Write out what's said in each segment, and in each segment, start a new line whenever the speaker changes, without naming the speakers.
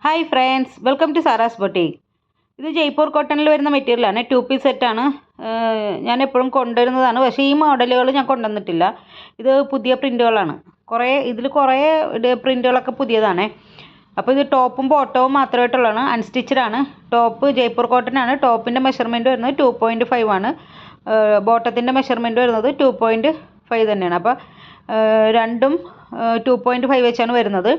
Hi friends, welcome to Sara's boutique. ഇത് ജയ്പൂർ കോട്ടണിൽ വരുന്ന മെറ്റീരിയലാണ്. 2 പീസ് സെറ്റാണ്. ഞാൻ എപ്പോഴും കൊണ്ടുവരുന്നതാണ്, പക്ഷേ ഈ മോഡലുകൾ ഞാൻ കൊണ്ടുവന്നിട്ടില്ല. ഇത് പുതിയ പ്രിൻറ്റുകളാണ്. ഇതിൽ കുറേ പ്രിൻറ്റുകളൊക്കെ പുതിയതാണ്. അപ്പോൾ ഇത് ടോപ്പും ബോട്ടവും മാത്രമായിട്ടുള്ളതാണ്. അൺസ്റ്റിച്ചഡ് ആണ്. ടോപ്പ് ജയ്പൂർ കോട്ടൺ ആണ്. ടോപ്പിൻ്റെ മെഷർമെൻറ്റ് വരുന്നത് 2.5 ആണ്. ബോട്ടത്തിൻ്റെ മെഷർമെൻറ്റ് വരുന്നത് 2.5 തന്നെയാണ്. അപ്പോൾ രണ്ടും 2.5 വെച്ചാണ് വരുന്നത്.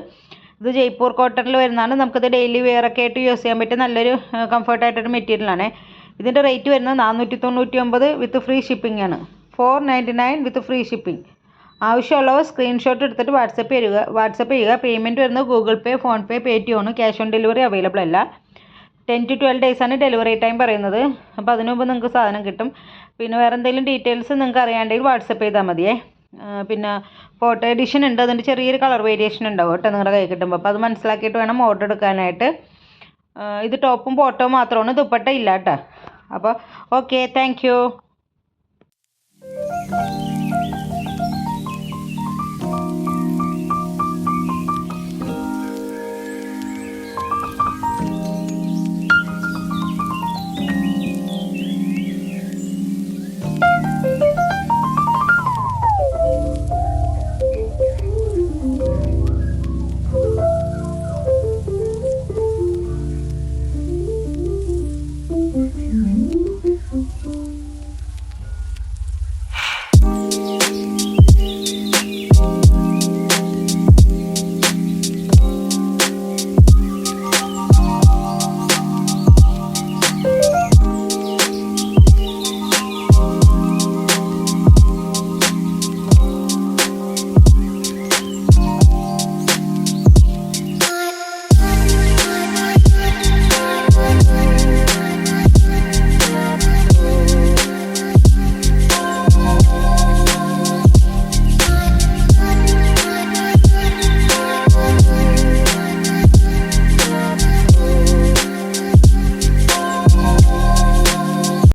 ഇത് ജയ്പൂർ കോട്ടണിൽ വരുന്നതാണ്. നമുക്കിത് ഡെയിലി വെയറൊക്കെ ആയിട്ട് യൂസ് ചെയ്യാൻ പറ്റിയ നല്ലൊരു കംഫർട്ടായിട്ടൊരു മെറ്റീരിയലാണ്. ഇതിൻ്റെ റേറ്റ് വരുന്നത് 499 വിത്ത് ഫ്രീ ഷിപ്പിംഗ് ആണ്. 499 വിത്ത് ഫ്രീ ഷിപ്പിംഗ്. ആവശ്യമുള്ളവർ സ്ക്രീൻഷോട്ട് എടുത്തിട്ട് വാട്സപ്പ് ചെയ്യുക. പേയ്മെൻറ്റ് വരുന്നത് ഗൂഗിൾ പേ, ഫോൺ പേ, പേടിഎം ആണ്. ക്യാഷ് ഓൺ ഡെലിവറി അവൈലബിൾ അല്ല. 10 to 12 days ആണ് ഡെലിവറി ടൈം പറയുന്നത്. അപ്പോൾ അതിനു മുമ്പ് നിങ്ങൾക്ക് സാധനം കിട്ടും. പിന്നെ വേറെ എന്തെങ്കിലും ഡീറ്റെയിൽസ് നിങ്ങൾക്ക് അറിയാണ്ടെങ്കിൽ വാട്സപ്പ് ചെയ്താൽ മതിയേ. പിന്നെ ഫോട്ടോ എഡിഷൻ ഉണ്ട്. അതിൻ്റെ ചെറിയൊരു കളർ വേരിയേഷൻ ഉണ്ടാവും കേട്ടോ നിങ്ങളുടെ കൈ കിട്ടുമ്പോൾ. അപ്പോൾ അത് മനസ്സിലാക്കിയിട്ട് വേണം ഓർഡർ എടുക്കാനായിട്ട്. ഇത് ടോപ്പും ബോട്ടവും മാത്രമാണ്, ദുപ്പട്ട ഇല്ല കേട്ടോ. അപ്പോൾ ഓക്കെ, താങ്ക് യു.